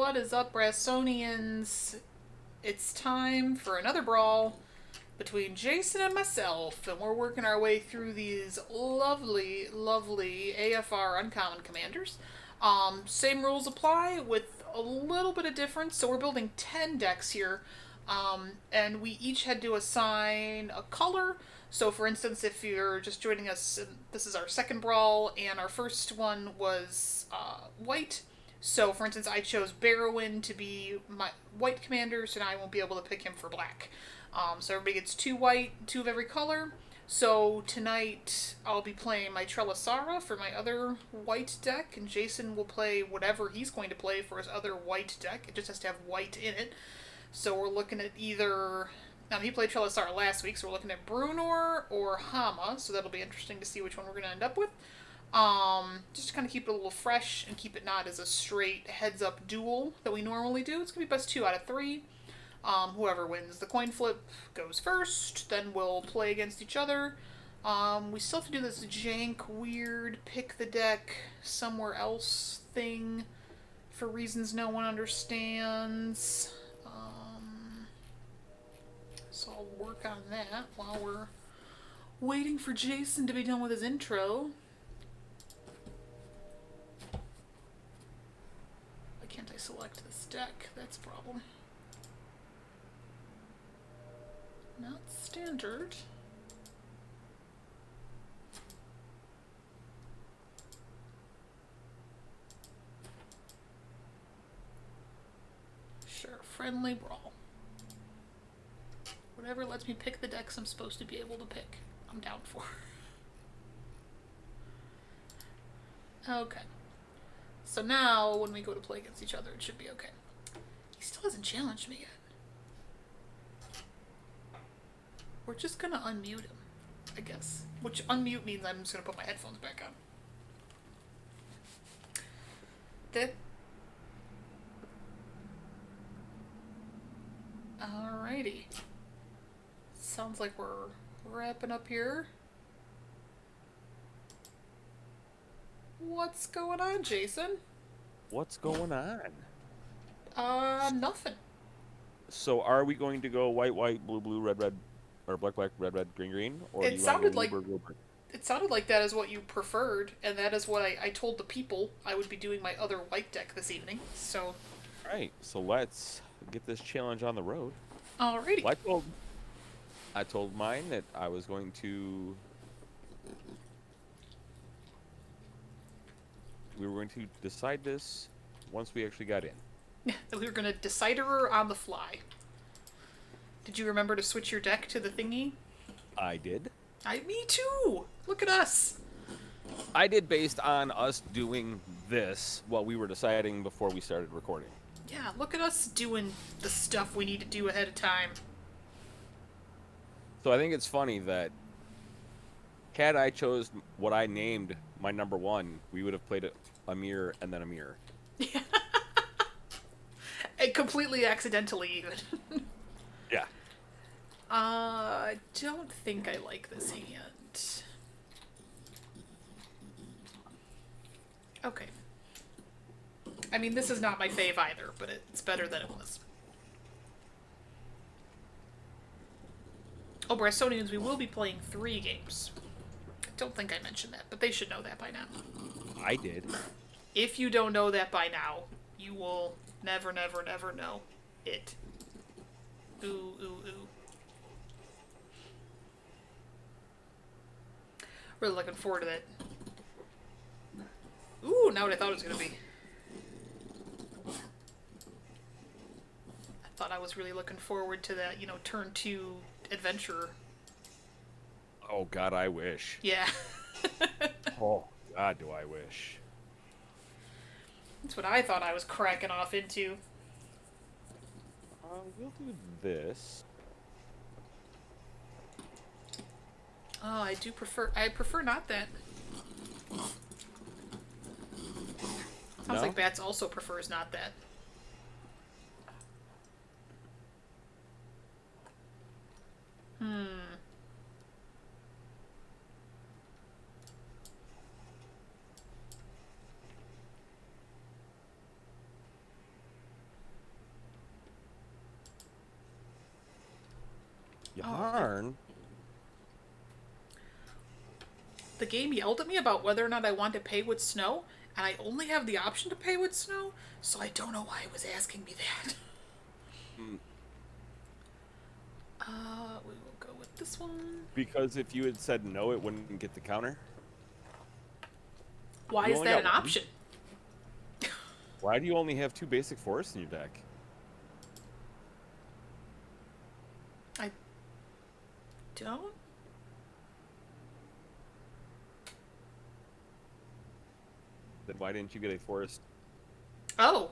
What is up, Brassonians? It's time for another brawl between Jason and myself, and we're working our way through these lovely, lovely AFR uncommon commanders. Same rules apply with a little bit of difference. So we're building 10 decks here, and we each had to assign a color. So, for instance, if you're just joining us, this is our second brawl, and our first one was white. So, for instance, I chose Barrowin to be my white commander, so now I won't be able to pick him for black. So everybody gets 2 white, 2 of every color. So tonight I'll be playing my Trelasara for my other white deck, and Jason will play whatever he's going to play for his other white deck. It just has to have white in it. So we're looking at either... he played Trelasara last week, so we're looking at Brunor or Hama, so that'll be interesting to see which one we're going to end up with. Just to kind of keep it a little fresh and keep it not as a straight heads-up duel that we normally do. It's going to be best 2 out of 3. Whoever wins the coin flip goes first, then we'll play against each other. We still have to do this jank, weird, pick the deck somewhere else thing for reasons no one understands. So I'll work on that while we're waiting for Jason to be done with his intro. Why can't I select this deck? That's a problem. Not standard. Sure, friendly brawl. Whatever lets me pick the decks I'm supposed to be able to pick, I'm down for. Okay. So now, when we go to play against each other, it should be okay. He still hasn't challenged me yet. We're just gonna unmute him, I guess. Which unmute means I'm just gonna put my headphones back on. That. Alrighty. Sounds like we're wrapping up here. What's going on, Jason? What's going on? Nothing. So are we going to go white, white, blue, blue, red, red, or black, black, red, red, green, green? Or do It you want to go sounded like Wilbur, Wilbur? it sounded like that is what you preferred, and that is what I told the people I would be doing my other white deck this evening. So, Alright, so let's get this challenge on the road. alrighty. Well, I told mine that I was going to... We were going to decide this once we actually got in. That we were gonna decide her on the fly. Did you remember to switch your deck to the thingy? I did. Me too! Look at us! I did based on us doing this while we were deciding before we started recording. Yeah, look at us doing the stuff we need to do ahead of time. So I think it's funny that had I chose what I named my number 1, we would have played Amir and then Amir. Yeah. And completely accidentally, even. Yeah. I don't think I like this hand. Okay. I mean, this is not my fave either, but it's better than it was. Oh, Brassonians, we will be playing 3 games. I don't think I mentioned that, but they should know that by now. I did. If you don't know that by now, you will never, never, never know it. Ooh, ooh, ooh. Really looking forward to that. Ooh, not what I thought it was going to be. I thought I was really looking forward to that, turn 2 adventure. Oh, God, I wish. Yeah. Oh, God, do I wish. That's what I thought I was cracking off into. We'll do this. Oh, I prefer not that. Sounds like Bats also prefers not that. Yarn? The game yelled at me about whether or not I want to pay with snow, and I only have the option to pay with snow, so I don't know why it was asking me that. Mm. We will go with this one. Because if you had said no, it wouldn't get the counter. Why You is only that got an one? option? Why do you only have 2 basic forests in your deck? I don't. Then why didn't you get a forest? Oh.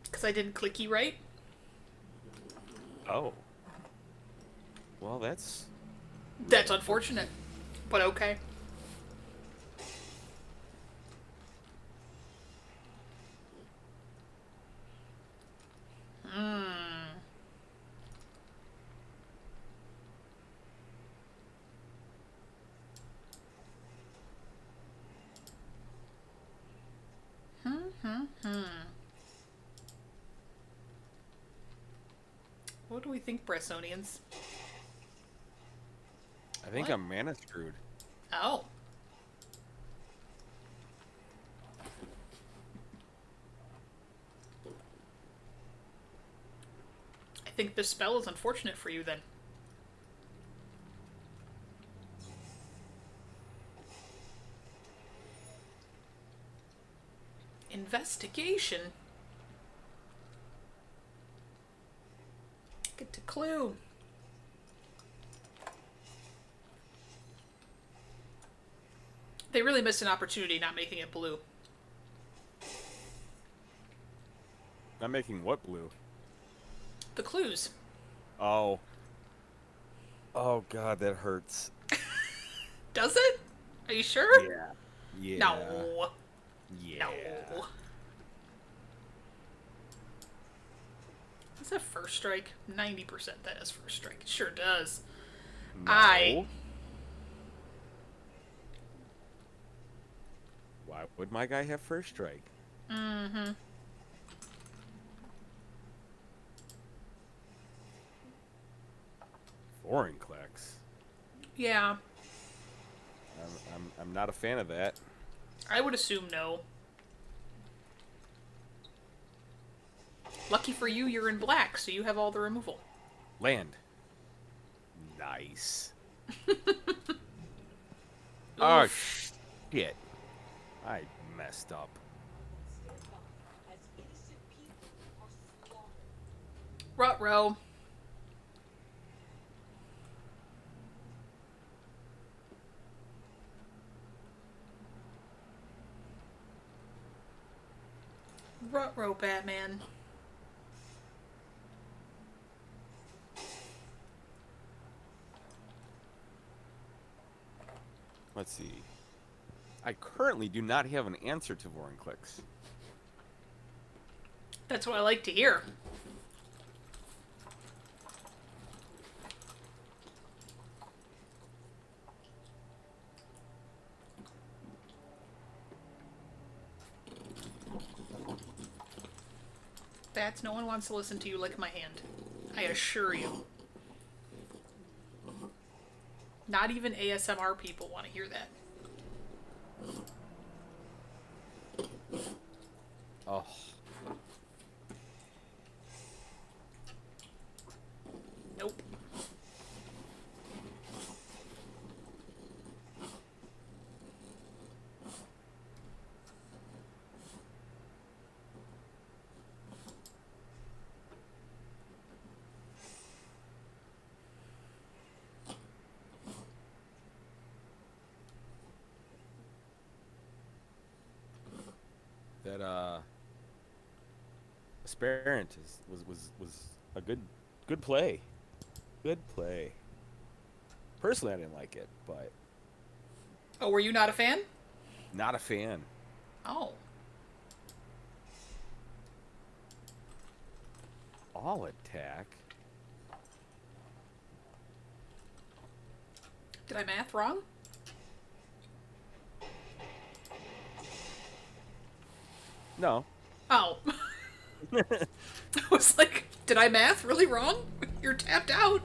Because I didn't clicky right? Oh. Well, that's... That's unfortunate. But okay. What do we think, Bressonians? I think What? I'm mana screwed. Oh. I think this spell is unfortunate for you then. Investigation? Get to clue. They really missed an opportunity not making it blue. I'm making what blue? The clues. Oh. Oh, God, that hurts. Does it? Are you sure? Yeah. Yeah. No. Yeah. No. Is that first strike? 90% that is first strike. It sure does. No. Why would my guy have first strike? Mm-hmm. Vorinclex. Yeah. I'm not a fan of that. I would assume no. Lucky for you, you're in black, so you have all the removal. Land. Nice. Oh, shit. I messed up. Ruh-roh. Ruh-roh, Batman. Let's see. I currently do not have an answer to Vorinclex. That's what I like to hear. Bats, no one wants to listen to you lick my hand. I assure you. Not even ASMR people want to hear that. Oh. Nope. That Aspirant was a good play. Good play. Personally, I didn't like it, but Oh, were you not a fan? not a fan. Oh. All attack. Did I math wrong? No. Oh. I was like, did I math really wrong? You're tapped out.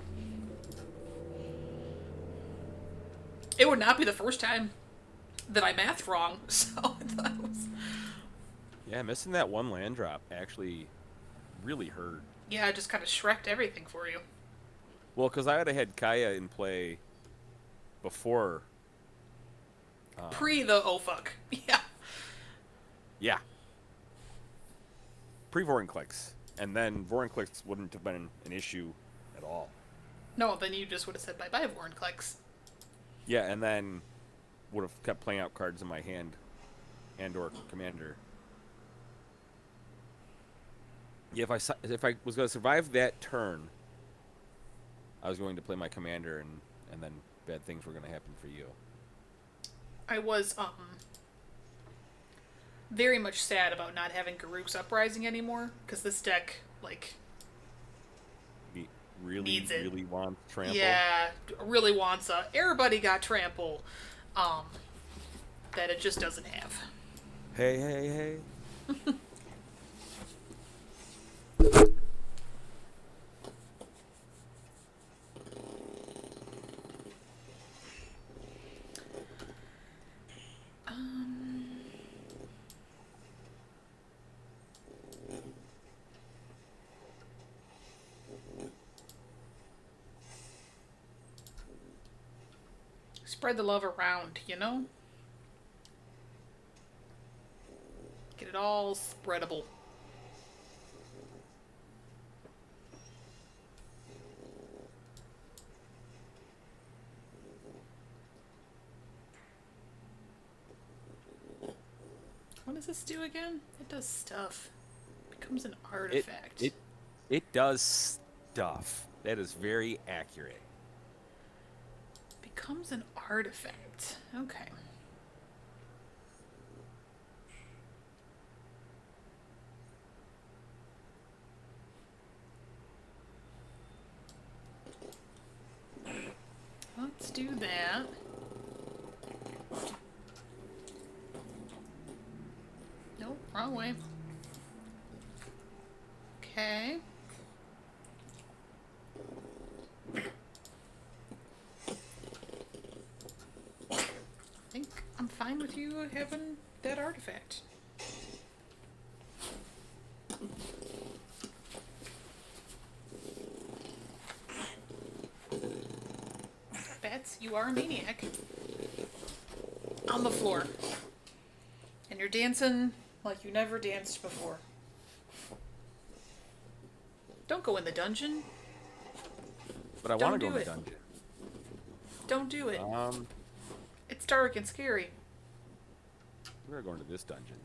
It would not be the first time that I mathed wrong, so I thought it was... Yeah, missing that one land drop actually really hurt. Yeah, I just kind of Shrek'd everything for you. Well, because I would have had Kaya in play before. Pre the oh fuck. Yeah. Yeah. Pre-Vorinclex. And then Vorinclex wouldn't have been an issue at all. No, then you just would have said bye-bye, Vorinclex. Yeah, and then would have kept playing out cards in my hand and or commander. Yeah, if I was going to survive that turn, I was going to play my commander, and then bad things were going to happen for you. I was very much sad about not having Garruk's Uprising anymore, because this deck, like, needs it. Really wants trample. Yeah, really wants a everybody got trample, that it just doesn't have. Hey. Spread the love around, you know? Get it all spreadable. What does this do again? It does stuff. It becomes an artifact. It does stuff. That is very accurate. Becomes an artifact. Okay. Let's do that. Nope, wrong way. Okay. I think I'm fine with you having that artifact. Bats, you are a maniac. On the floor. And you're dancing like you never danced before. Don't go in the dungeon. But I want to go in the dungeon. Don't do it. It's dark and scary. We're going to this dungeon.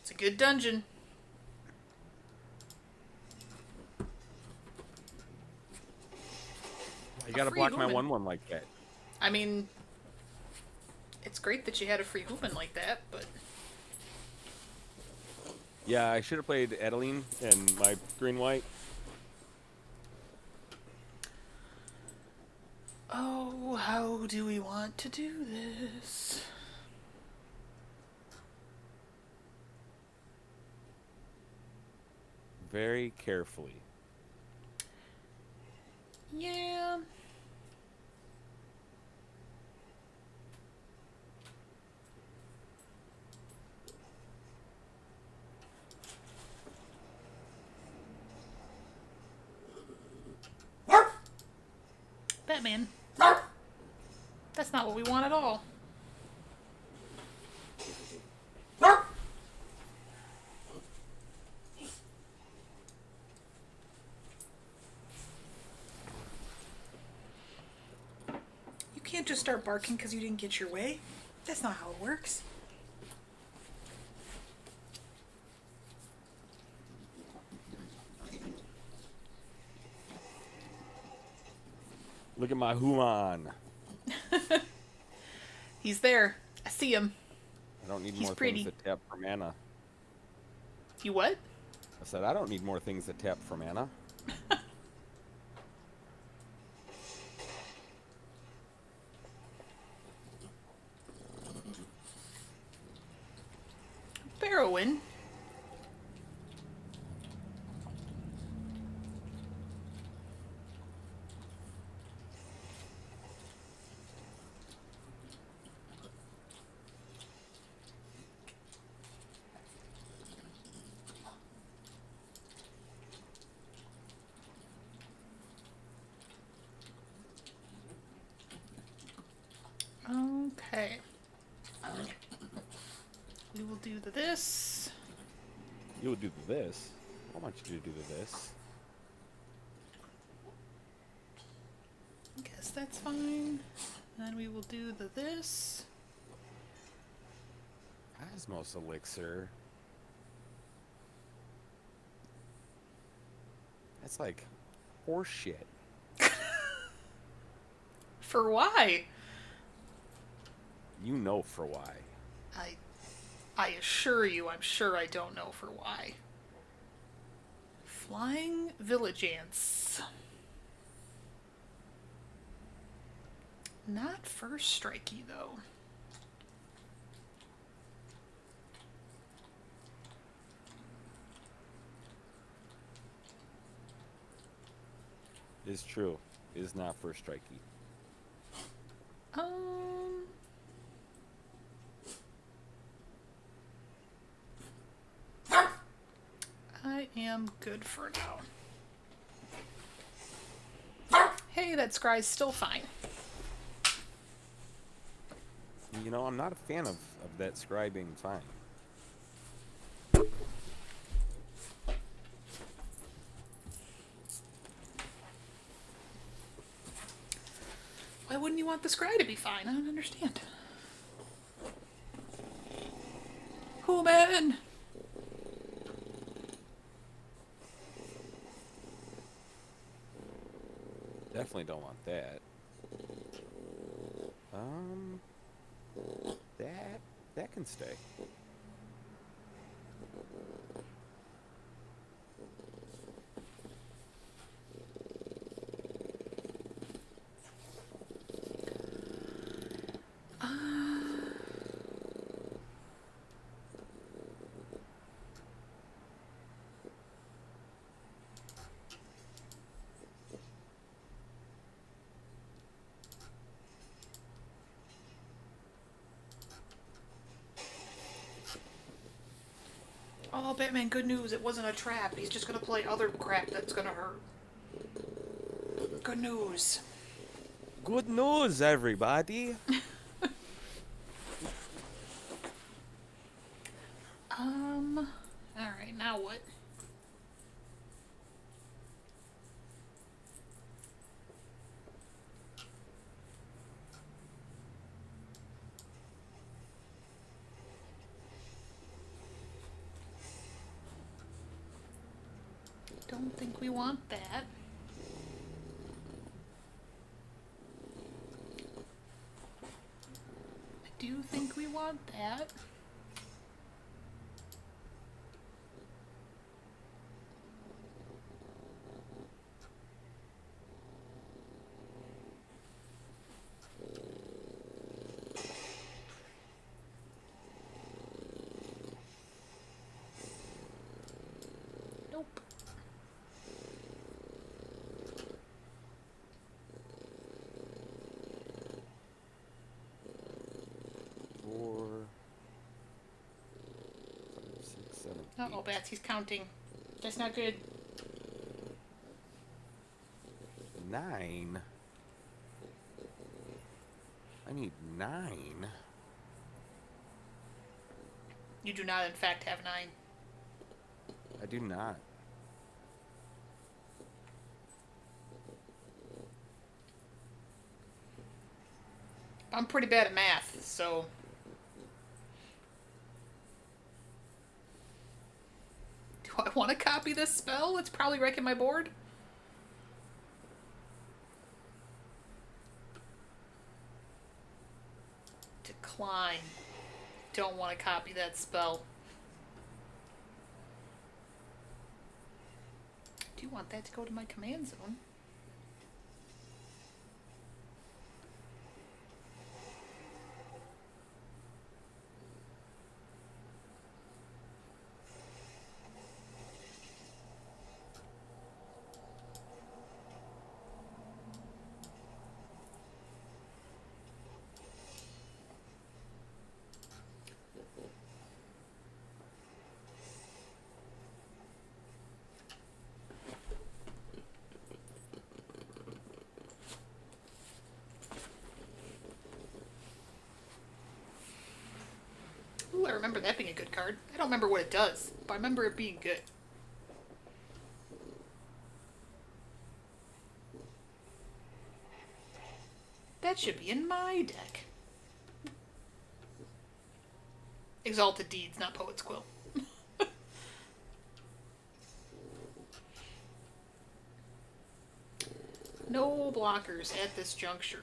It's a good dungeon. You gotta block my 1/1 like that. I mean, it's great that you had a free human like that, but... Yeah, I should have played Adeline and my green-white. Oh, how do we want to do this? Very carefully. Yeah. Batman. That's not what we want at all. You can't just start barking because you didn't get your way. That's not how it works. Look at my human. He's there. I see him. I don't need He's more pretty. things that tap for mana. You what? I said I don't need more things that tap for mana. Barrowin. Okay. We will do this. You would do this. I want you to do this. Guess that's fine. Then we will do this. Osmos elixir. That's like horse shit. For why? You know for why. I assure you, I'm sure I don't know for why. Flying village ants. Not first strikey, though. It's true. It is not first strikey. I am good for now. Hey, that scry's still fine. You know, I'm not a fan of that scry being fine. Why wouldn't you want the scry to be fine? I don't understand. Human! Definitely don't want that. That can stay. Oh, Batman, good news. It wasn't a trap. He's just gonna play other crap that's gonna hurt. Good news. Good news, everybody. Alright, now what? Don't think we want that. I do think we want that. Nope. Uh-oh, Bats, he's counting. That's not good. 9. I need 9. You do not, in fact, have 9. I do not. I'm pretty bad at math, so... Do I want to copy this spell? It's probably wrecking my board. Decline. Don't want to copy that spell. Do you want that to go to my command zone? Ooh, I remember that being a good card. I don't remember what it does, but I remember it being good. That should be in my deck. Exalted Deeds, not Poet's Quill. No blockers at this juncture.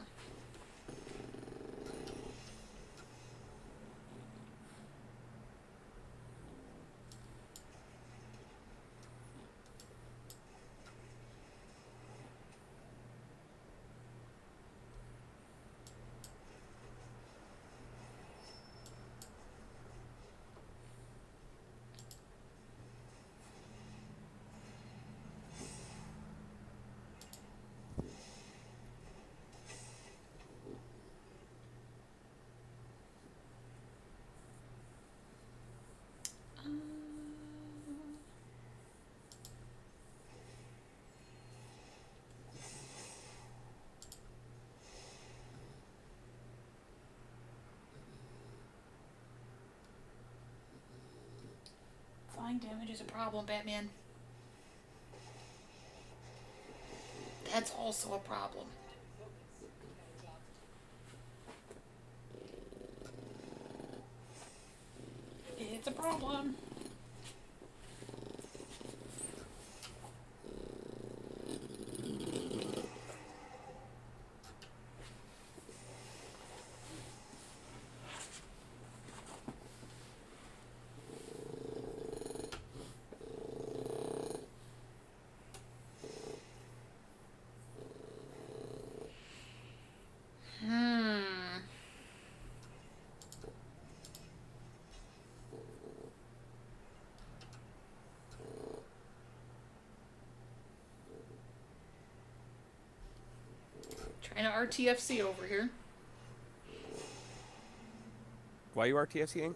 Flying damage is a problem, Batman. That's also a problem. It's a problem. Trying to RTFC over here. Why are you RTFCing?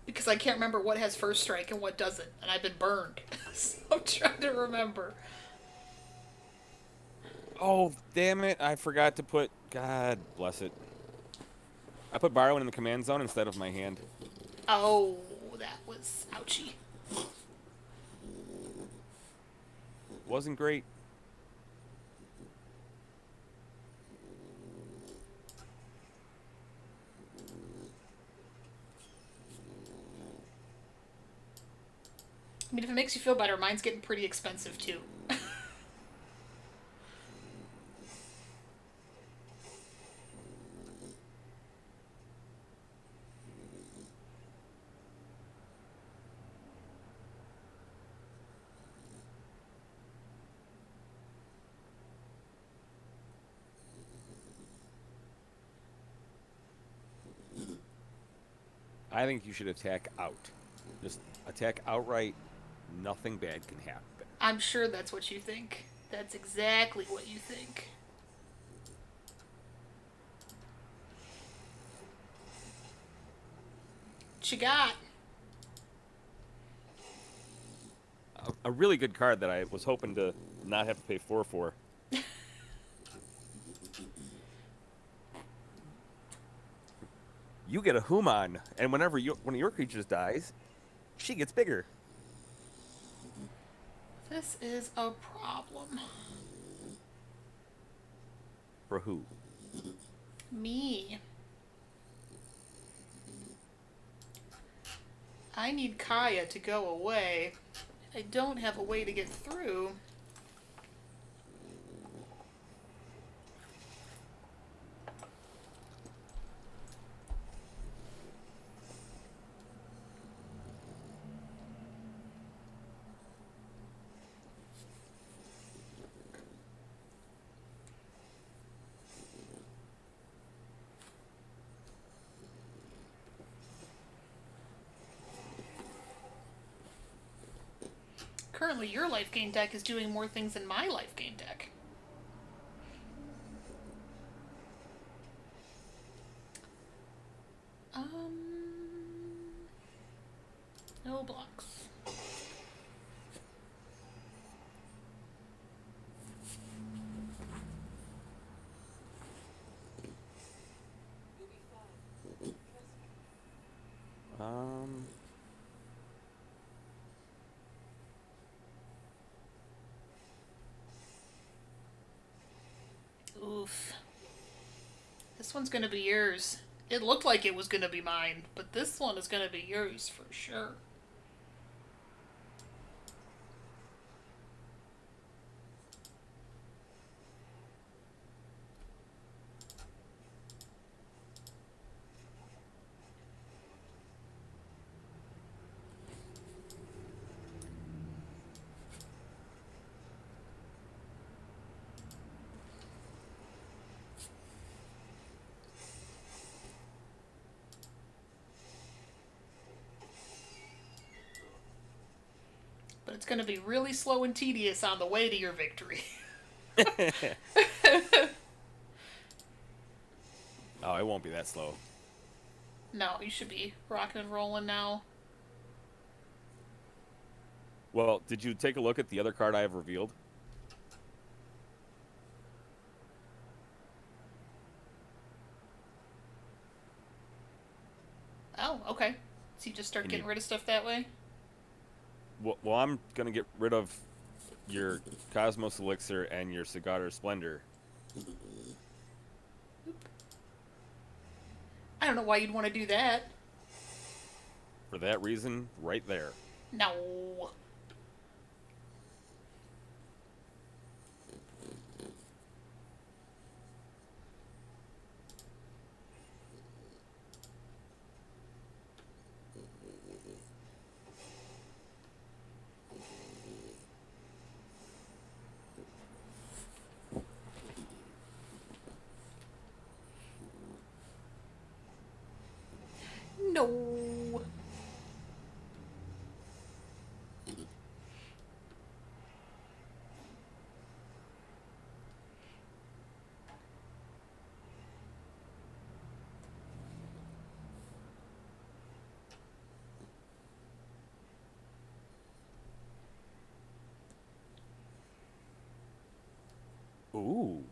Because I can't remember what has first strike and what doesn't, and I've been burned. So I'm trying to remember. Oh, damn it. I forgot to put... God bless it. I put borrowing in the command zone instead of my hand. Oh, that was ouchy. Wasn't great. I mean, if it makes you feel better, mine's getting pretty expensive, too. I think you should attack out. Just attack outright. Nothing bad can happen. I'm sure that's what you think. That's exactly what you think. What you got? A really good card that I was hoping to not have to pay 4 for. You get a Human, and whenever one of your creatures dies, she gets bigger. This is a problem. For who? Me. I need Kaya to go away. I don't have a way to get through. Currently, your life gain deck is doing more things than my life gain deck. No blocks. This one's gonna be yours. It looked like it was gonna be mine, but this one is gonna be yours for sure. But it's gonna be really slow and tedious on the way to your victory. Oh, it won't be that slow. No, you should be rocking and rolling now. Well, did you take a look at the other card I have revealed? Oh, okay. So you just start getting rid of stuff that way? Well, I'm going to get rid of your Cosmos Elixir and your Cigar Splendor. I don't know why you'd want to do that. For that reason, right there. No. No. Ooh.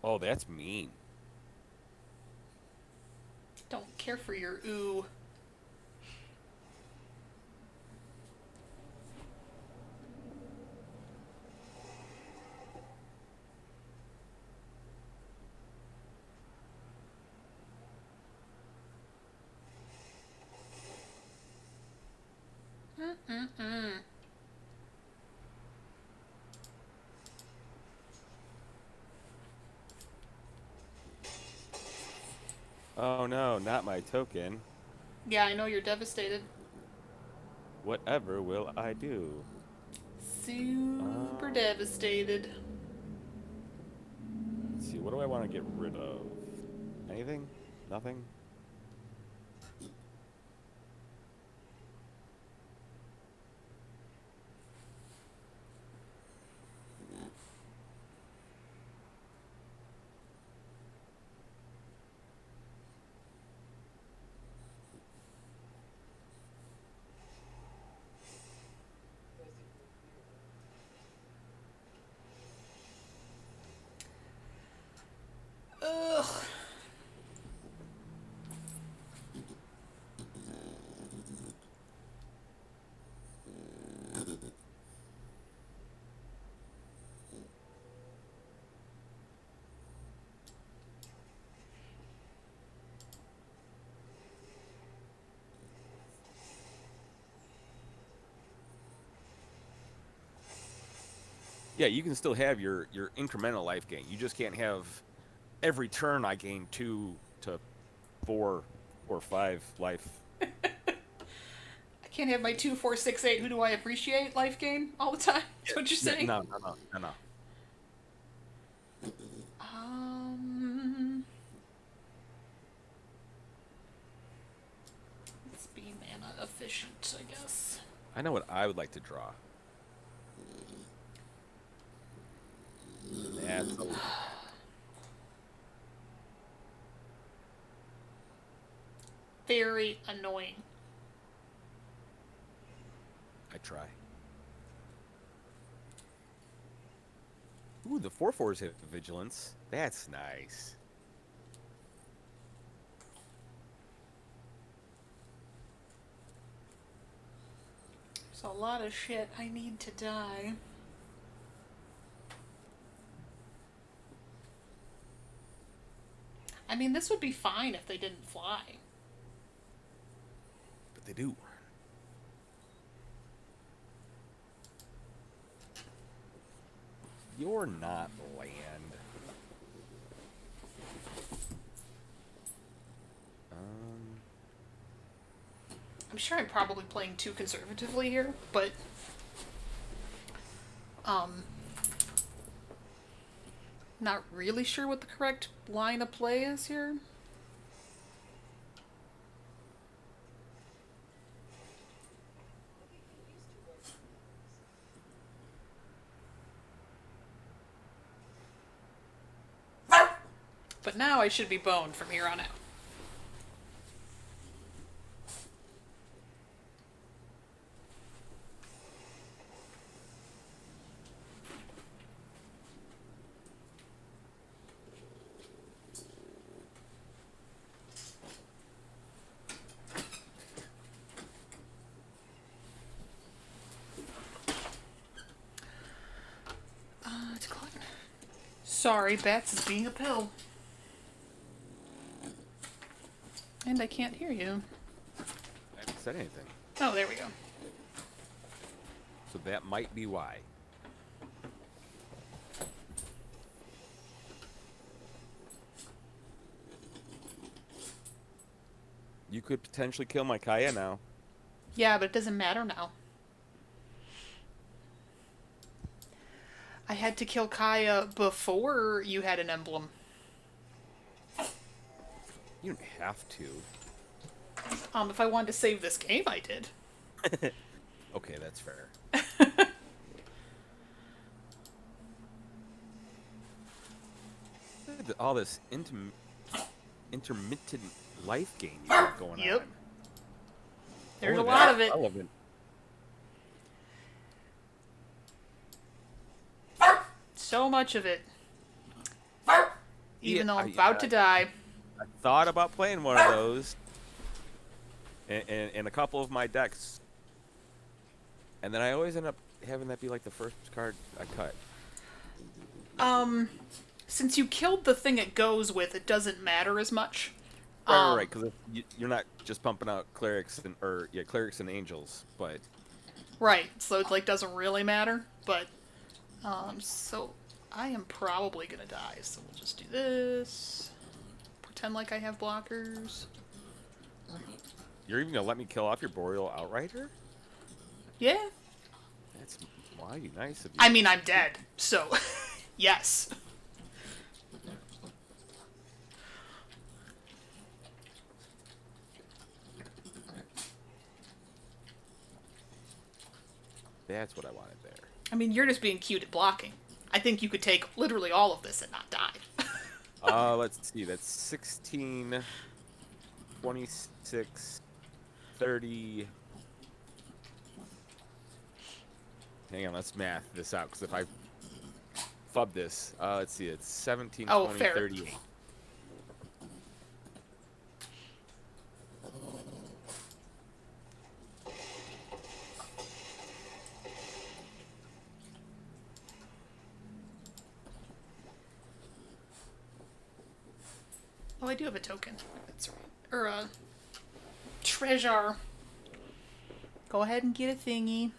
Oh, that's mean. Don't care for your ooh. Mm-mm-mm. Oh no, not my token. Yeah, I know you're devastated. Whatever will I do? Super devastated. Let's see, what do I want to get rid of? Anything? Nothing? Ugh. Yeah, you can still have your incremental life gain. You just can't have every turn I gain 2 to 4 or 5 life. I can't have my 2, 4, 6, 8. Who do I appreciate life gain all the time? That's what you're saying? No. Let's be mana efficient, I guess. I know what I would like to draw. That's Very annoying. I try. Ooh, the 4/4s have vigilance. That's nice. There's a lot of shit I need to die. I mean, this would be fine if they didn't fly. But they do. You're not land. I'm sure I'm probably playing too conservatively here, but not really sure what the correct line of play is here. But now I should be boned from here on out. Decline. Sorry, Bats is being a pill. And I can't hear you. I haven't said anything. Oh, there we go. So that might be why. You could potentially kill my Kaya now. Yeah, but it doesn't matter now. I had to kill Kaya before you had an emblem. You don't have to. If I wanted to save this game, I did. Okay, that's fair. All this intermittent life gain you got going Yep. on. There's Only a lot that's of it. relevant. So much of it. Even Yeah, though I'm about to die. I thought about playing one of those in a couple of my decks, and then I always end up having that be like the first card I cut. Since you killed the thing it goes with, it doesn't matter as much. Right, because you're not just pumping out clerics clerics and angels, but Right, so it like doesn't really matter. But so I am probably gonna die. So we'll just do this. Pretend like I have blockers. you're even gonna let me kill off your Boreal Outrider? Yeah. That's mighty nice of you. I mean, I'm dead, so yes. That's what I wanted there. I mean, you're just being cute at blocking. I think you could take literally all of this and not die. Let's see. That's 16, 26, 30. Hang on, let's math this out, because if I fub this, let's see, it's 17, Oh, 20, fair. 38. Oh, I do have a token. That's right. Or a treasure. Go ahead and get a thingy.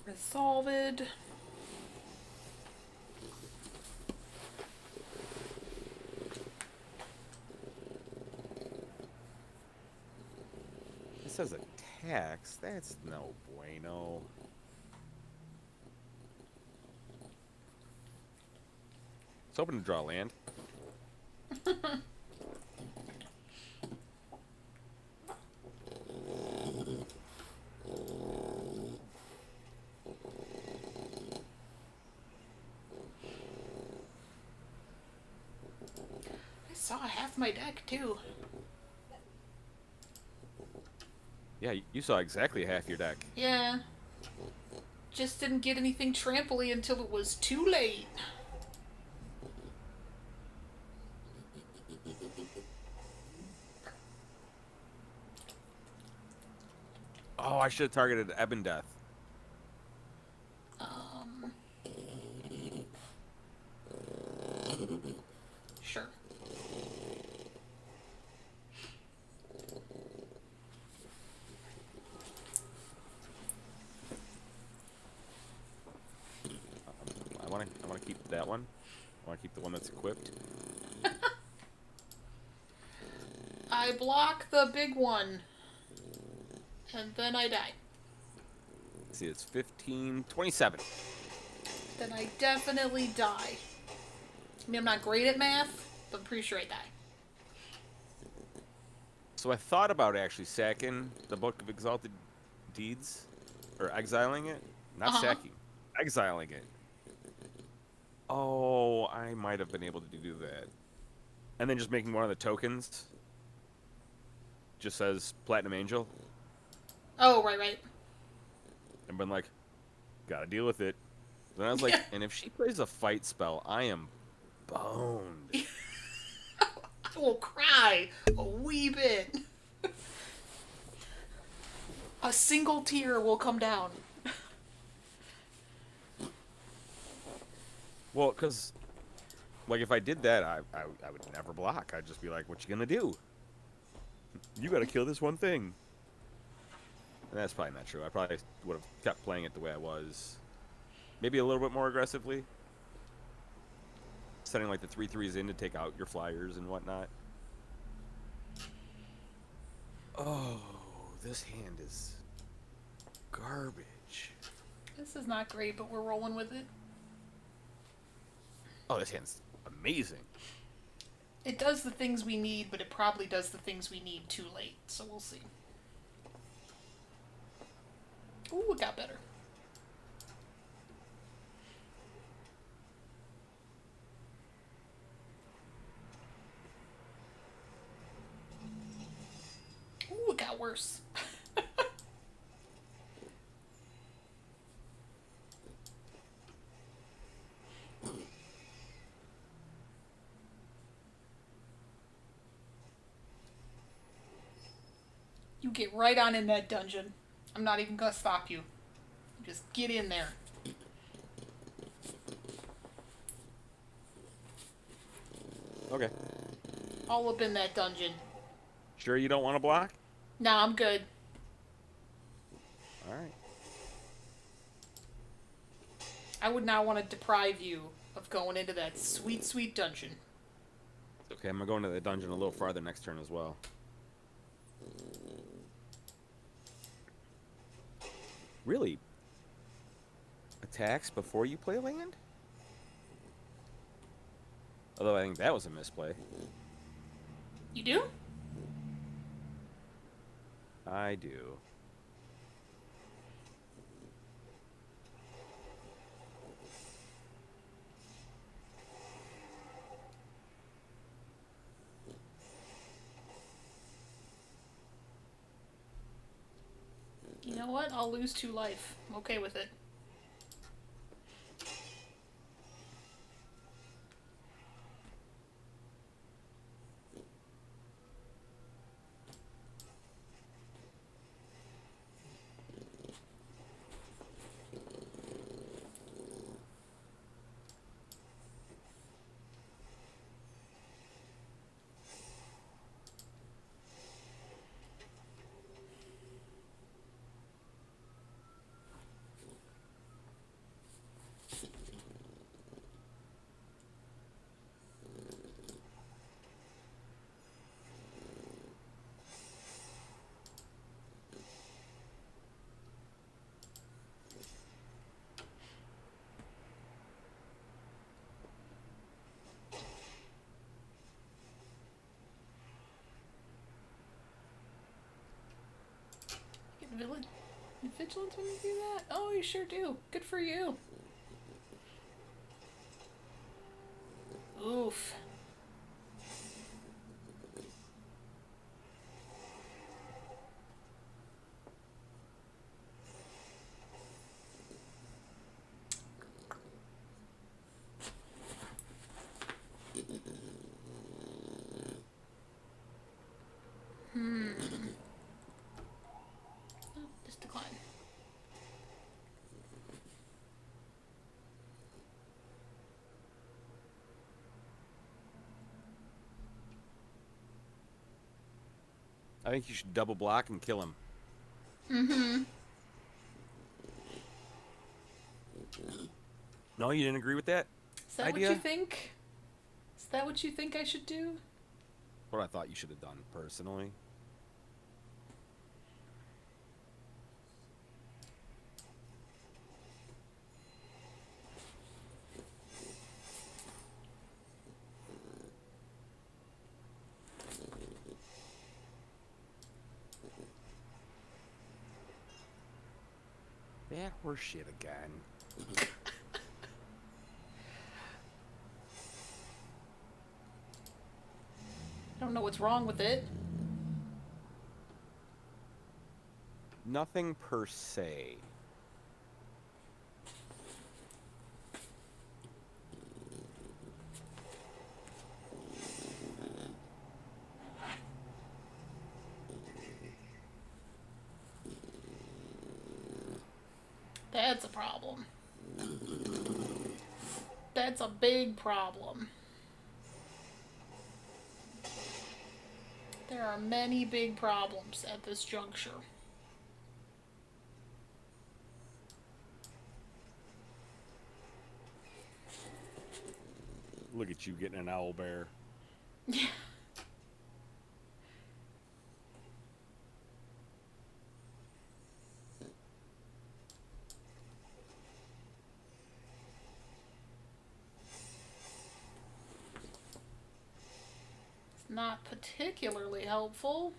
Resolved. This says attacks. That's no bueno. It's hoping to draw land. I saw half my deck too. Yeah, you saw exactly half your deck. Yeah. Just didn't get anything trampoly until it was too late. Oh, I should have targeted Ebon Death. Um, sure. I want to keep that one. I want to keep the one that's equipped. I block the big one, and then I die. Let's see, it's 15, 27. Then I definitely die. I mean, I'm not great at math, but I'm pretty sure I die. So I thought about actually sacking the Book of Exalted Deeds, or exiling it. Not Uh-huh. sacking, exiling it. Oh, I might have been able to do that. And then just making one of the tokens just says Platinum Angel, Oh, right. and been like, gotta deal with it. Then I was like, and if she plays a fight spell, I am boned. I will cry a wee bit. A single tear will come down. Well, because, like, if I did that, I would never block. I'd just be like, what you gonna do? You gotta kill this one thing. And that's probably not true. I probably would have kept playing it the way I was. Maybe a little bit more aggressively. Setting, like, the 3/3s in to take out your flyers and whatnot. Oh, this hand is garbage. This is not great, but we're rolling with it. Oh, this hand's amazing. It does the things we need, but it probably does the things we need too late, so we'll see. Ooh, it got better. Ooh, it got worse. You get right on in that dungeon. I'm not even gonna stop you. Just get in there. Okay. All up in that dungeon. Sure you don't want to block? Nah, I'm good. All right. I would not want to deprive you of going into that sweet, sweet dungeon. Okay, I'm going to go into the dungeon a little farther next turn as well. Really? Attacks before you play land? Although I think that was a misplay. You do? I do. You know what? I'll lose 2 life. I'm okay with it. Get villain. Vigilance when you do that? Oh, you sure do. Good for you. Oof. I think you should double block and kill him. Mm-hmm. No, you didn't agree with that Is that idea? what you think? Is that what you think I should do? What I thought you should have done, personally. That horse shit again. I don't know what's wrong with it. Nothing per se. That's a problem. That's a big problem. There are many big problems at this juncture. Look at you getting an owl bear. Yeah. It's not particularly helpful.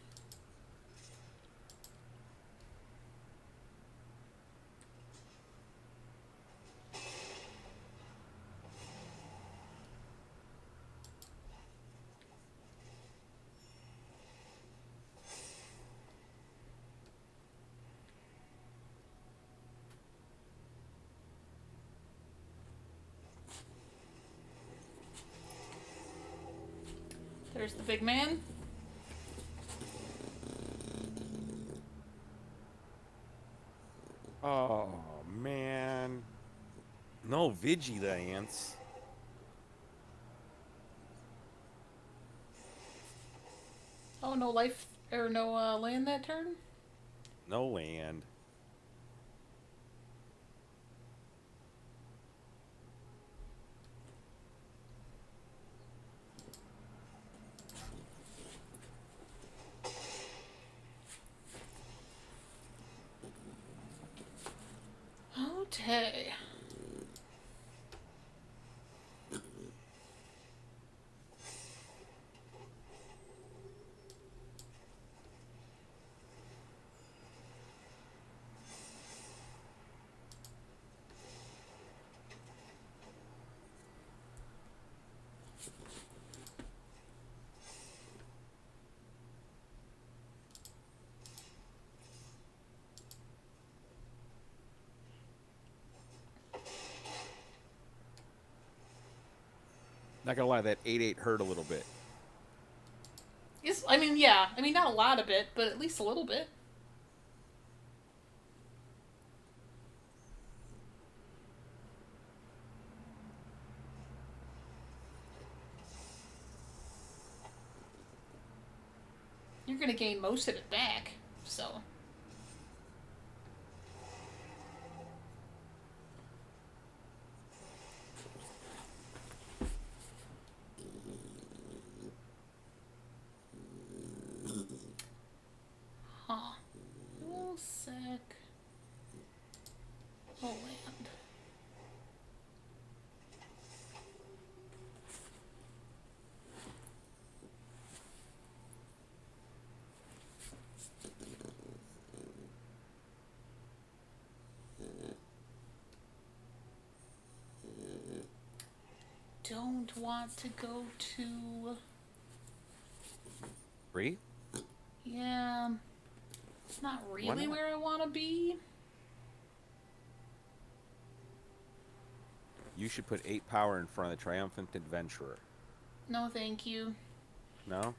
There's the big man. Oh, man. No vigilance. Oh, no life or no land that turn? No land. Okay. Not gonna lie, that 8-8 hurt a little bit. Yes, I mean, yeah. I mean, not a lot of it, but at least a little bit. You're gonna gain most of it back, so. Huh. Little sec. Oh, land. Don't want to go to. 3? Yeah. It's not really not? where I want to be. You should put 8 power in front of the Triumphant Adventurer. No, thank you. No?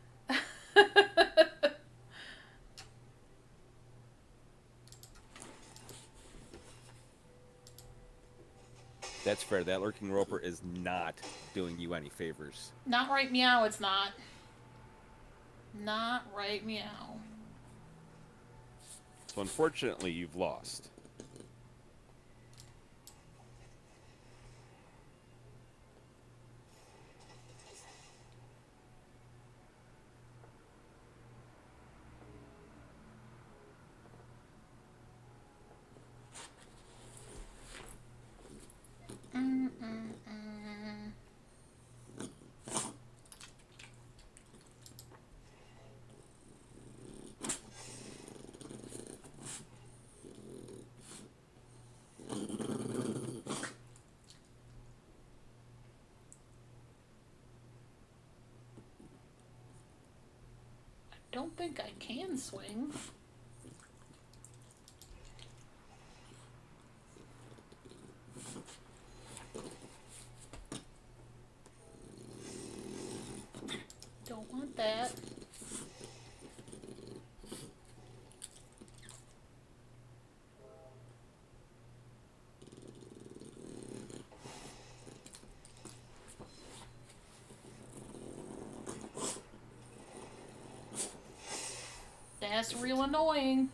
That's fair. That Lurking Roper is not doing you any favors. Not right meow, it's not. Not right meow. So unfortunately, you've lost. Don't think I can swing. Don't want that. That's real annoying.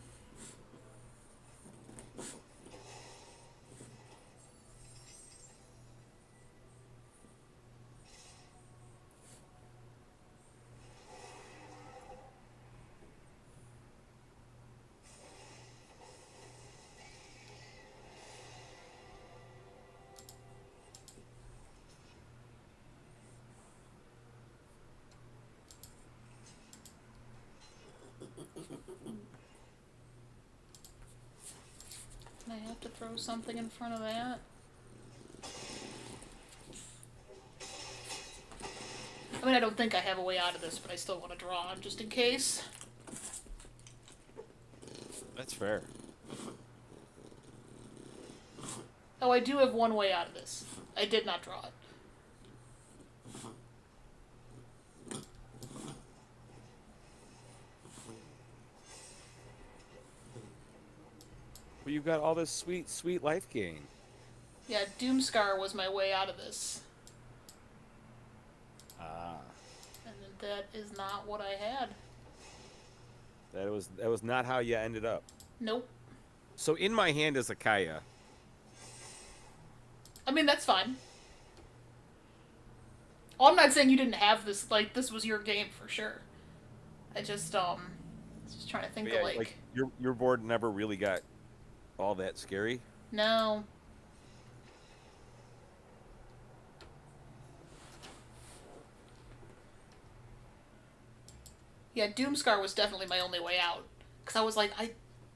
I have to throw something in front of that. I mean, I don't think I have a way out of this, but I still want to draw just in case. That's fair. Oh, I do have one way out of this. I did not draw it. Well, you've got all this sweet, sweet life gain. Yeah, Doomscar was my way out of this. Ah. And that is not what I had. That was not how you ended up. Nope. So in my hand is a Kaya. I mean, that's fine. Oh, I'm not saying you didn't have this, like, this was your game for sure. I just trying to think Yeah, of, like your board never really got all that scary. no. Yeah, Doomscar was definitely my only way out. Because I was like,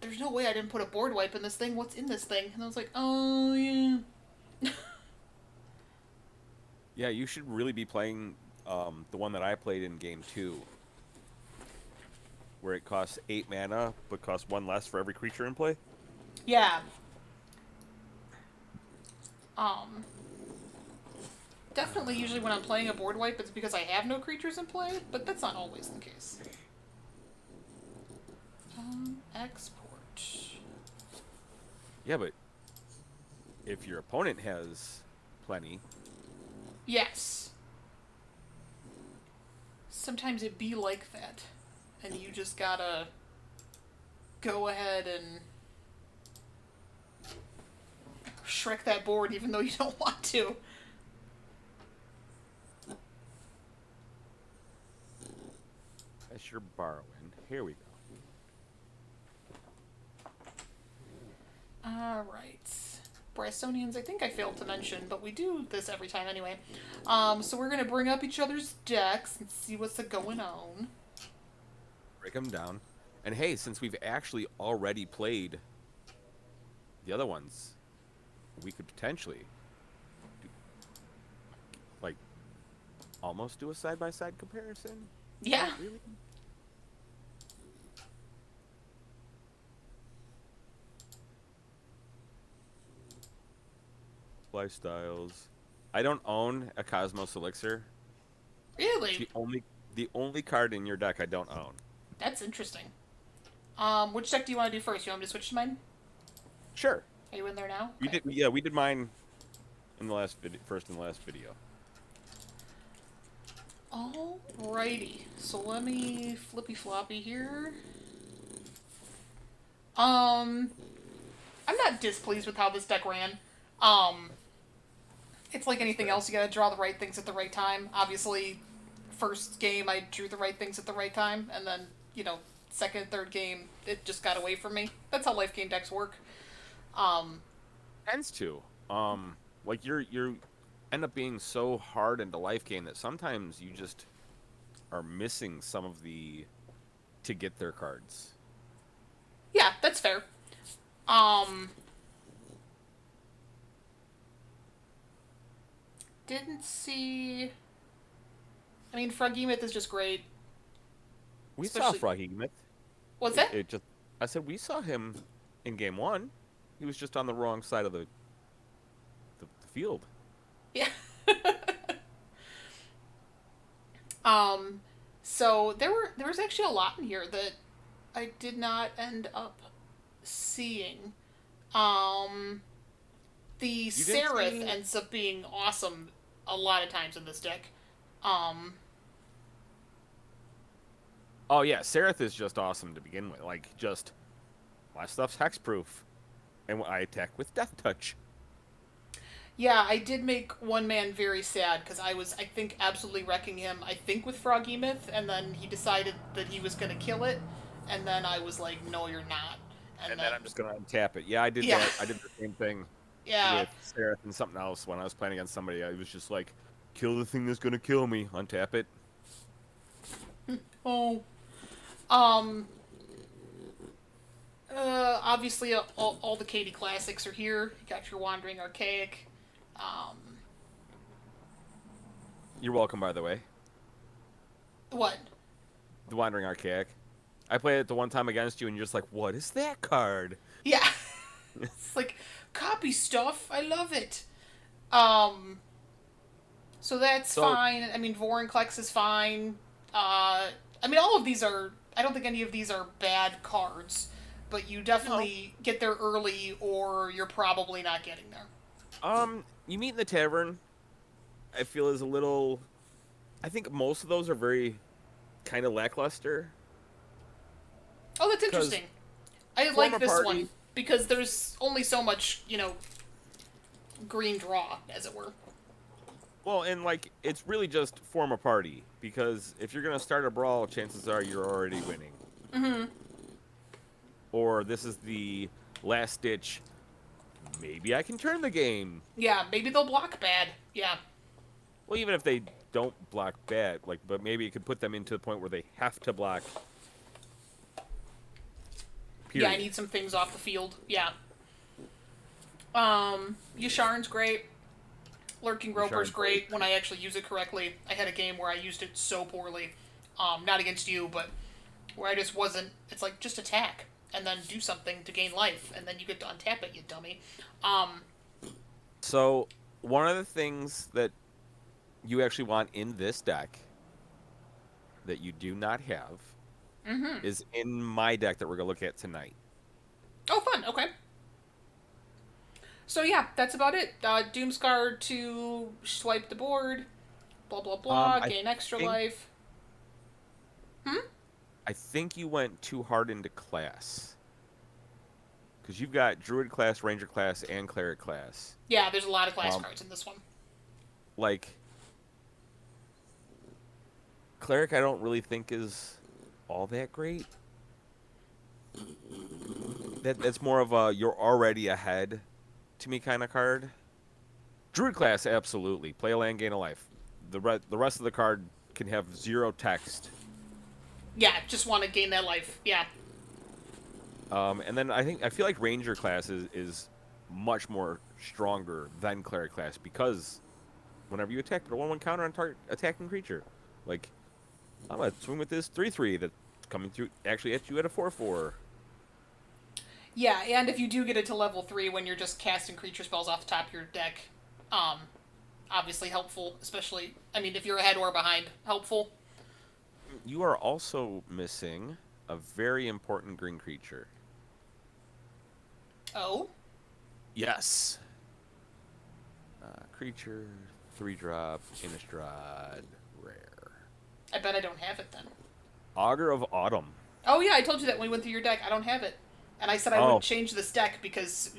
there's no way I didn't put a board wipe in this thing. What's in this thing? And I was like, oh, yeah. Yeah, you should really be playing the one that I played in game 2. Where it costs 8 mana, but costs 1 less for every creature in play. Yeah. Definitely usually when I'm playing a board wipe, it's because I have no creatures in play, but that's not always the case. Export. Yeah, but if your opponent has plenty... Yes. Sometimes it be like that. And you just gotta go ahead and Shrek that board even though you don't want to. That's your borrowing. Here we go. Alright. Brysonians, I think I failed to mention, but we do this every time anyway. So we're gonna bring up each other's decks and see what's going on. Break them down. And hey, since we've actually already played the other ones, we could potentially like almost do a side-by-side comparison. Yeah. Really? Lifestyles. I don't own a Cosmos Elixir. Really? It's the only card in your deck I don't own. That's interesting. Which deck do you want to do first? You want me to switch to mine? Sure. Are you in there now? Okay. We did mine in the last first and last video. Alrighty. So let me flippy floppy here. Um, I'm not displeased with how this deck ran. Um, it's like That's anything fair. else. You gotta draw the right things at the right time. Obviously, first game I drew the right things at the right time, and then second, third game it just got away from me. That's how life game decks work. Um, Tends to. Like you're end up being so hard into life game that sometimes you just are missing some of the to get their cards. yeah, that's fair. Um, didn't see. I mean, Froghemoth is just great, We saw especially. Froggy Myth. What's It, that? it just I said we saw him in game one. He was just on the wrong side of the field. Yeah. Um, so there was actually a lot in here that I did not end up seeing. Um, the You didn't Seraph see ends up being awesome a lot of times in this deck. Um, Oh yeah, Seraph is just awesome to begin with. Like just my stuff's hexproof. And I attack with Death Touch. yeah, I did make one man very sad because I was, I think, absolutely wrecking him. I think with Froghemoth, and then he decided that he was gonna kill it, and then I was like, "No, you're not." And And then then, I'm just gonna untap it. Yeah, I did yeah, that. I did the same thing yeah. with Seraph and something else when I was playing against somebody. I was just like, kill the thing that's gonna kill me. Untap it. Oh, um, obviously, all the Katie classics are here. You got your Wandering Archaic. Um, You're welcome, by the way. what? The Wandering Archaic. I played it the one time against you, and you're just like, what is that card? Yeah, it's like copy stuff. I love it. Um, so that's So, fine. I mean, Vorinclex is fine. I mean, all of these are. I don't think any of these are bad cards, but you no. definitely get there early, or you're probably not getting there. You meet in the tavern, I feel is a little. I think most of those are very kind of lackluster. Oh, that's Because interesting. I form like a this one party. because there's only so much, green draw, as it were. Well, and like it's really just form a party because if you're gonna start a brawl, chances are you're already winning. Mm-hmm. Or this is the last ditch. Maybe I can turn the game. Yeah, maybe they'll block bad. Yeah. Well, even if they don't block bad, like, but maybe it could put them into the point where they have to block. Yeah, I Period. need some things off the field. Yeah. Yasharn's great. Lurking You Roper's sharn's really great when I actually use it correctly. I had a game where I used it so poorly. Not against you, but where I just wasn't. It's like, just attack and then do something to gain life, and then you get to untap it, you dummy. Um, So one of the things that you actually want in this deck that you do not have mm-hmm. is in my deck that we're gonna look at tonight. Oh, fun. Okay. So yeah, that's about it. Doomscar to swipe the board. Blah blah blah. I Gain extra think life. Hmm. I think you went too hard into class because you've got Druid class, Ranger class, and Cleric class. Yeah, there's a lot of class Um, cards in this one. like Cleric, I don't really think is all that great. That's more of a you're already ahead to me kind of card. Druid class, absolutely. Play a land, gain a life. The rest of the card can have zero text. Yeah, just want to gain that life. Yeah. And then I feel like Ranger class is much more stronger than Cleric class because whenever you attack, put a 1/1 counter on target attacking creature. Like I'm gonna swing with this 3/3 that's coming through actually at you at a 4/4. Yeah, and if you do get it to level 3 when you're just casting creature spells off the top of your deck, um, obviously helpful, especially, I mean, if you're ahead or behind, helpful. You are also missing a very important green creature. Oh? Yes. Creature, 3-drop, Innistrad, rare. I bet I don't have it then. Augur of Autumn. Oh yeah, I told you that when we went through your deck. I don't have it. And I said I Oh, wouldn't change this deck because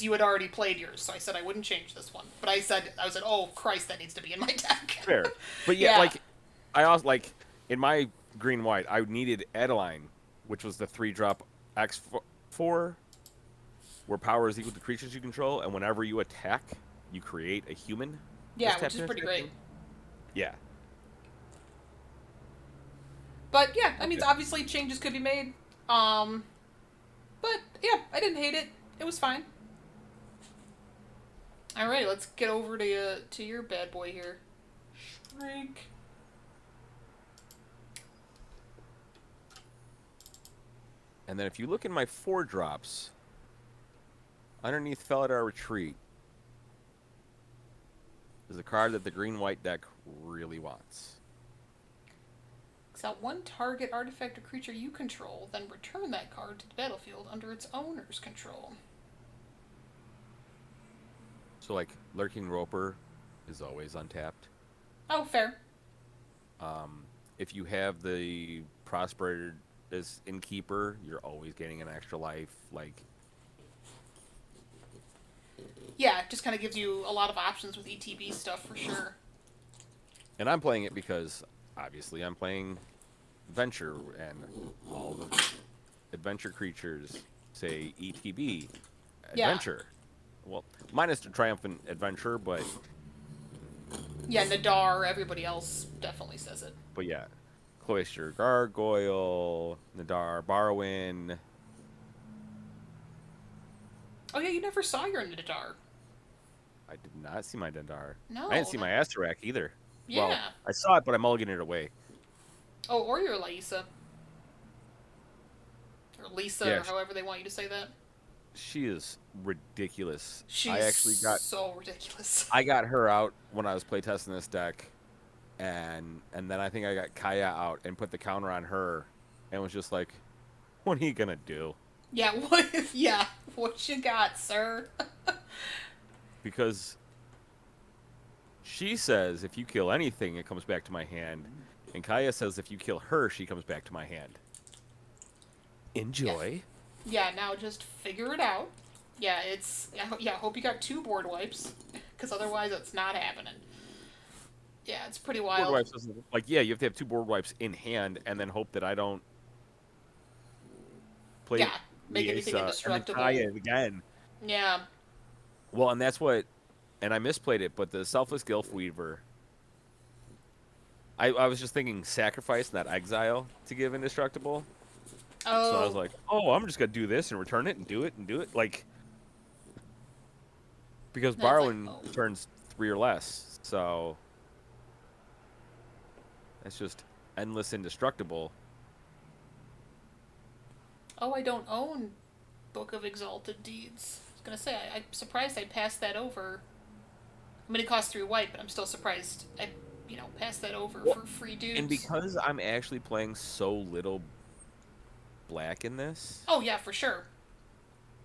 you had already played yours. So I said I wouldn't change this one. But I was like, oh Christ, that needs to be in my deck. fair. But yeah, Yeah, like I also like in my green white, I needed Adeline, which was the 3-drop X4, where power is equal to creatures you control, and whenever you attack, you create a human that's yeah, which tapped is in or pretty great. something. Yeah. But yeah, I mean, Okay. obviously changes could be made. Um, but yeah, I didn't hate it. It was fine. All right, let's get over to your bad boy here. Shrink. And then if you look in my 4-drops, underneath Felidar Retreat is a card that the green-white deck really wants. Exile one target artifact or creature you control, then return that card to the battlefield under its owner's control. So like Lurking Roper is always untapped. Oh, fair. If you have the Prosperator as Innkeeper, you're always getting an extra life. Like, Yeah, it just kind of gives you a lot of options with ETB stuff for sure. and I'm playing it because obviously I'm playing Venture, and all the adventure creatures say ETB Yeah. Adventure. Well, minus the Triumphant Adventure, Yeah, Nadar, everybody else definitely says it. but yeah, Cloister Gargoyle, Nadar Barwin. Oh yeah, you never saw your Nadar. I did not see my Nadar. I didn't No, see that, my Asterak either. Well, yeah. I saw it, but I mulliganed it away. Oh, or your Lisa. Or Lisa, Yeah, or however they want you to say that. she is ridiculous. I She's actually got so ridiculous. I got her out when I was playtesting this deck, and then I think I got Kaya out and put the counter on her, and was just like, "What are you gonna do?" Yeah, what? Yeah, what you got, sir? Because she says if you kill anything, it comes back to my hand, and Kaya says if you kill her, she comes back to my hand. Yeah, Enjoy. yeah. Now just figure it out. Yeah, it's yeah. Hope you got 2 board wipes, because otherwise it's not happening. Yeah, it's pretty Board wild. wipes doesn't like yeah, you have to have 2 board wipes in hand, and then hope that I don't play Yeah, make anything Liesa and then Kaya indestructible. again. Yeah, Well, and that's what, and I misplayed it, but the Selfless Gilf Weaver, I was just thinking sacrifice, not exile, to give indestructible. So I was oh, like, oh, I'm just gonna do this and return it and do it and do it, like because that's like, borrowing oh, turns 3 or less, so that's just endless indestructible. oh, I don't own Book of Exalted Deeds. I was gonna say, I'm surprised I passed that over. I mean, it costs 3 white, but I'm still surprised I, passed that over Well, for free and dudes. because I'm actually playing so little black in this, Oh yeah, for sure.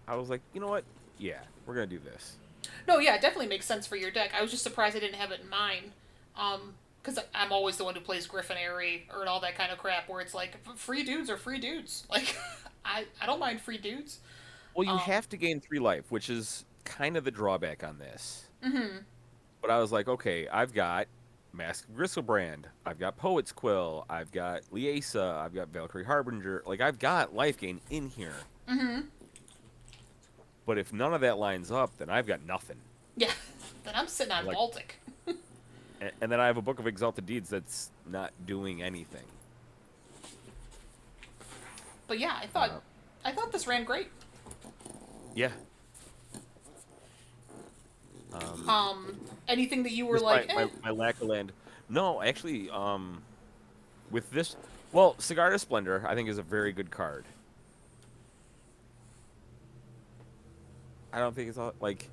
I was like, you know what? Yeah, we're gonna do this. No, yeah, it definitely makes sense for your deck. I was just surprised I didn't have it in mine. Because I'm always the one who plays Griffinary or all that kind of crap where it's like, free dudes are free dudes. Like, I don't mind free dudes. Well, you Um, have to gain 3 life, which is kind of the drawback on this. mm-hmm. But I was like, okay, I've got Mask of Gristlebrand, I've got Poet's Quill, I've got Liesa, I've got Valkyrie Harbinger. Like, I've got life gain in here. Mm-hmm. But if none of that lines up, then I've got nothing. Yeah. Then I'm sitting on Like, Baltic. and then I have a Book of Exalted Deeds that's not doing anything. But yeah, Uh, I thought this ran great. yeah. Um, Anything that you were just like, my lack of land. No, actually, with this, well, Cigar to Splendor, I think is a very good card. I don't think it's all, like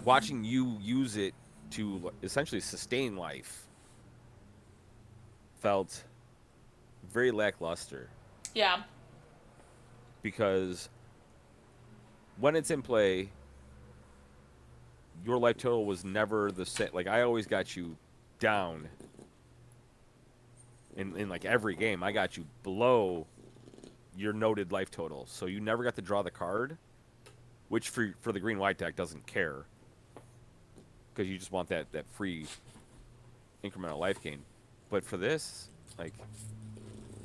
watching you use it to essentially sustain life felt very lackluster yeah, because when it's in play, your life total was never the same. Like I always got you down in like every game. I got you below your noted life total. So you never got to draw the card, which for the green white deck doesn't care, because you just want that free incremental life gain. But for this, like,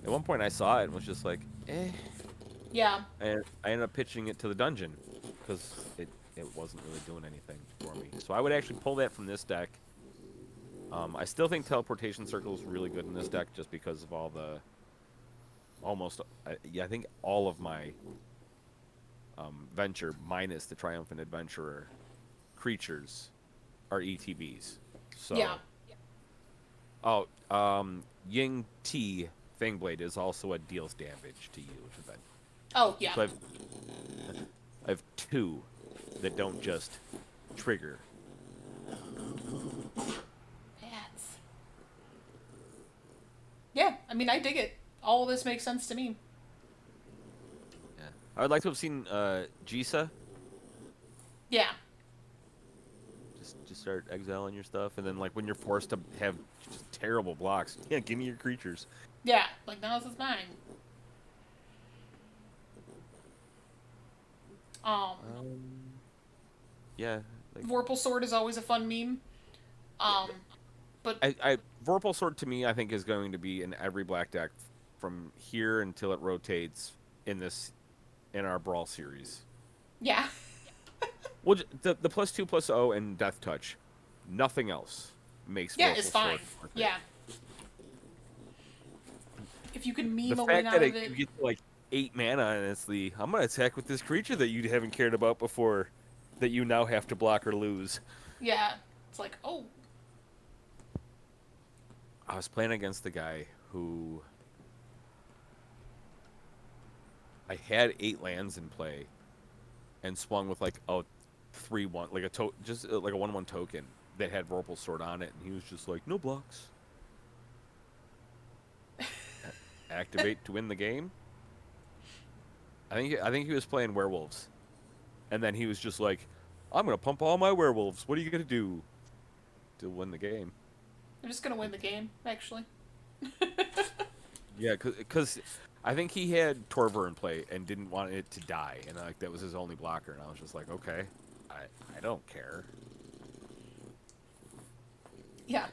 at one point I saw it and was just like, eh. Yeah. And I ended up pitching it to the dungeon because it wasn't really doing anything for me. So I would actually pull that from this deck. I still think Teleportation Circle is really good in this deck just because of all the I think all of my Venture minus the Triumphant Adventurer creatures are ETBs. So Yeah. Oh, Ying T Fangblade is also a deals damage to you. Oh, yeah. So I have 2 that don't just trigger. Bats. Yeah, I mean, I dig it. All this makes sense to me. Yeah, I would like to have seen Jisa. Yeah. Just start exiling your stuff, and then like when you're forced to have just terrible blocks, yeah, give me your creatures. Yeah, like, now this is mine. Yeah. Like, Vorpal Sword is always a fun meme. But Vorpal Sword to me, I think, is going to be in every black deck from here until it rotates in our Brawl series. yeah. Well, the +2/+0 and Death Touch, nothing else makes Yeah, Vorpal it's fine. Sword worth it. Yeah. If you can meme The a win fact out that of it. you get to, like 8 mana and it's I'm gonna attack with this creature that you haven't cared about before, that you now have to block or lose. Yeah. It's like, oh. I was playing against the guy who I had 8 lands in play and swung with like a 3/1, like just like a 1/1 token that had Vorpal Sword on it, and he was just like, no blocks. Activate to win the game. I think he was playing werewolves, and then he was just like, I'm gonna pump all my werewolves. What are you gonna do to win the game? I'm just gonna win the game, actually. Yeah, because I think he had Torver in play and didn't want it to die, and like that was his only blocker, and I was just like, okay, I don't care. Yeah.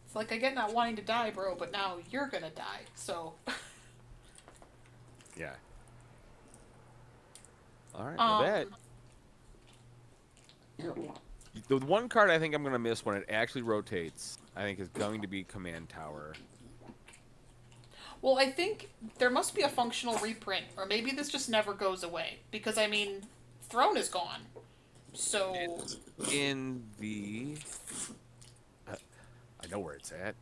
It's like, I get not wanting to die, bro, but now you're gonna die, so. Yeah. All right, well that. The one card I think I'm gonna miss when it actually rotates, I think, is going to be Command Tower. Well, I think there must be a functional reprint, or maybe this just never goes away. Because, I mean, Throne is gone. So. It's in the. I know where it's at.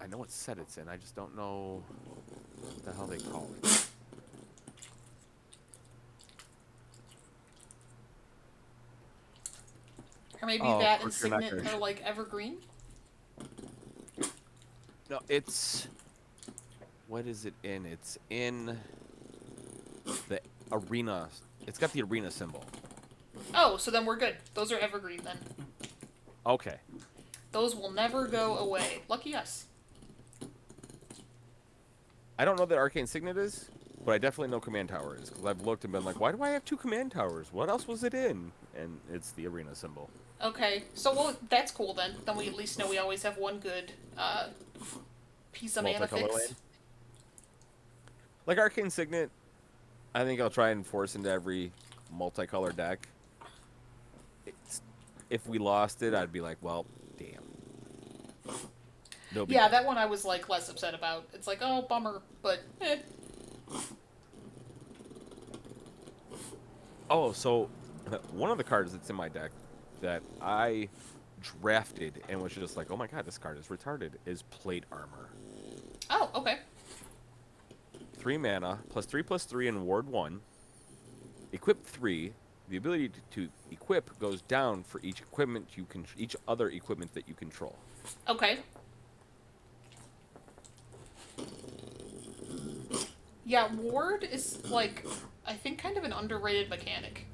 I know what set it's in. I just don't know what the hell they call it. Or maybe that and course you're not Signet gonna- are like evergreen? No, it's. What is it in? It's in the arena. It's got the arena symbol. Oh, so then we're good. Those are evergreen then. Okay. Those will never go away. Lucky us. I don't know that Arcane Signet is, but I definitely know Command Tower is, because I've looked and been like, why do I have 2 Command Towers? What else was it in? And it's the arena symbol. Okay, so well, that's cool then. Then we at least know we always have one good piece of mana Multicolor fix. land? Like Arcane Signet, I think I'll try and force into every multicolor deck. If we lost it, I'd be like, well, damn. No big Yeah, deal. that one I was like less upset about. It's like, oh, bummer, but eh. Oh, so one of the cards that's in my deck that I drafted and was just like, oh my god, this card is retarded, is Plate Armor. Oh, okay. 3 mana, +3/+3 in Ward 1. Equip 3. The ability to equip goes down for each each other equipment that you control. Okay. Yeah, Ward is, like, I think kind of an underrated mechanic.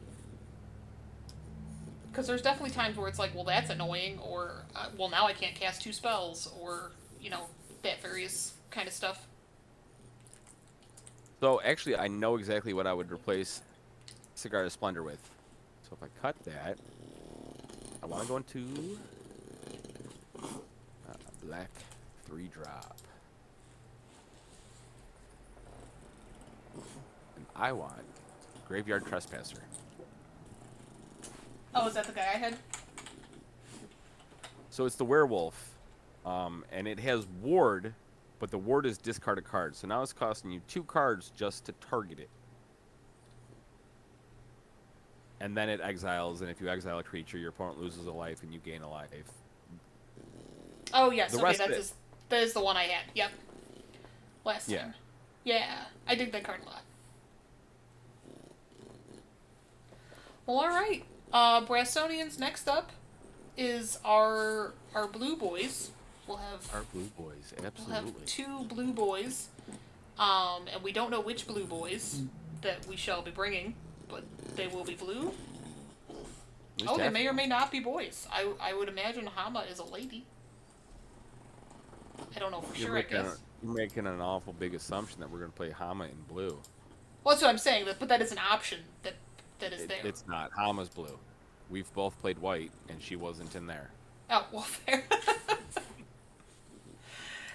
Because there's definitely times where it's like, well, that's annoying, or, well, now I can't cast 2 spells, or, you know, that various kind of stuff. So actually, I know exactly what I would replace Cigar de Splendor with. So if I cut that, I want to go into black 3-drop. And I want Graveyard Trespasser. Oh, is that the guy I had? So it's the werewolf, and it has ward, but the ward is discard a card. So now it's costing you 2 cards just to target it. And then it exiles, and if you exile a creature, your opponent loses a life and you gain a life. Oh, yes. The Okay, rest of it, that is the one I had. Yep. Last yeah. time. Yeah, I dig that card a lot. Well, all right. Brassonians, next up is our blue boys. We'll have Our blue boys, we'll absolutely. have 2 blue boys. And we don't know which blue boys that we shall be bringing, but they will be blue. Oh, they may or may not be boys. I would imagine Hama is a lady. I don't know for sure, I guess. You're making an awful big assumption that we're going to play Hama in blue. Well, that's what I'm saying, but that is an option that is there. It's not. Hama's blue. We've both played white, and she wasn't in there. Oh, well, fair.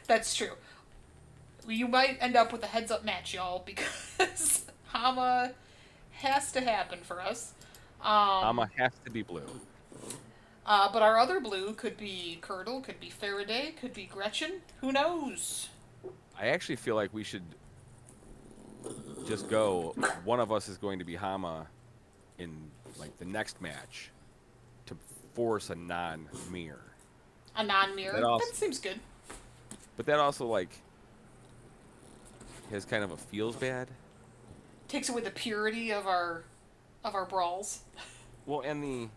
That's true. You might end up with a heads-up match, y'all, because Hama has to happen for us. Hama has to be blue. But our other blue could be Curdle, could be Faraday, could be Gretchen. Who knows? I actually feel like we should just go. One of us is going to be Hama in like the next match to force a non-mirror. A non-mirror? That seems good. But that also like has kind of a feels bad. Takes away the purity of our brawls. Well, and the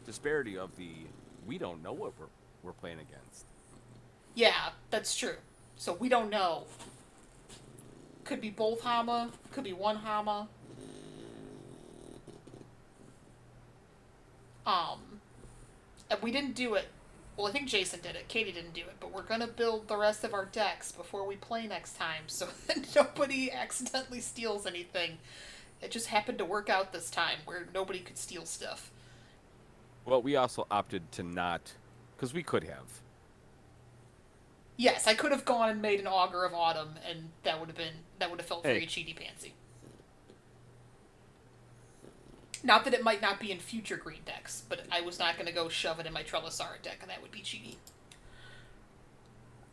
disparity of the we don't know what we're playing against. Yeah, that's true. So we don't know. Could be both Hama, could be one Hama. And we didn't do it. Well, I think Jason did it. Katie didn't do it, but we're gonna build the rest of our decks before we play next time, so that nobody accidentally steals anything. It just happened to work out this time, where nobody could steal stuff. Well, we also opted to not, because we could have. Yes, I could have gone and made an Augur of Autumn, and that would have felt very cheaty pantsy. Not that it might not be in future green decks, but I was not going to go shove it in my Trelisara deck, and that would be cheaty.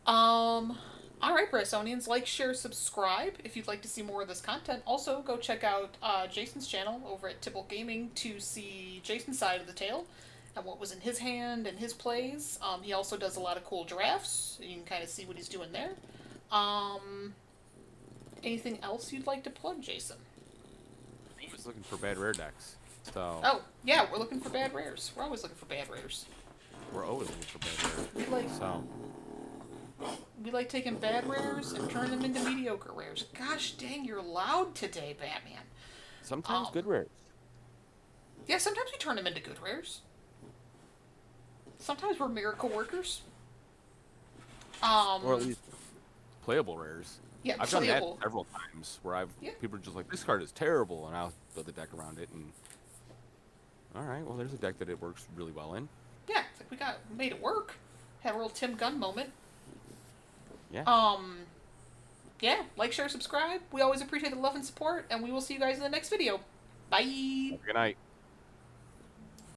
Alright, Brassonians, like, share, subscribe if you'd like to see more of this content. Also, go check out Jason's channel over at Tibble Gaming to see Jason's side of the tale and what was in his hand and his plays. He also does a lot of cool drafts. You can kind of see what he's doing there. Anything else you'd like to plug, Jason? I was looking for bad rare decks. So. Oh, yeah, we're looking for bad rares. We're always looking for bad rares. We're always looking for bad rares. We like taking bad rares and turning them into mediocre rares. Gosh dang, you're loud today, Batman. Sometimes good rares. Yeah, sometimes we turn them into good rares. Sometimes we're miracle workers. Or at least playable rares. Yeah, I've done that several times where people are just like, this card is terrible, and I'll build a deck around it, and alright, well, there's a deck that it works really well in. Yeah, it's like we made it work. Had a real Tim Gunn moment. Yeah. Yeah, like, share, subscribe. We always appreciate the love and support, and we will see you guys in the next video. Bye! Good night.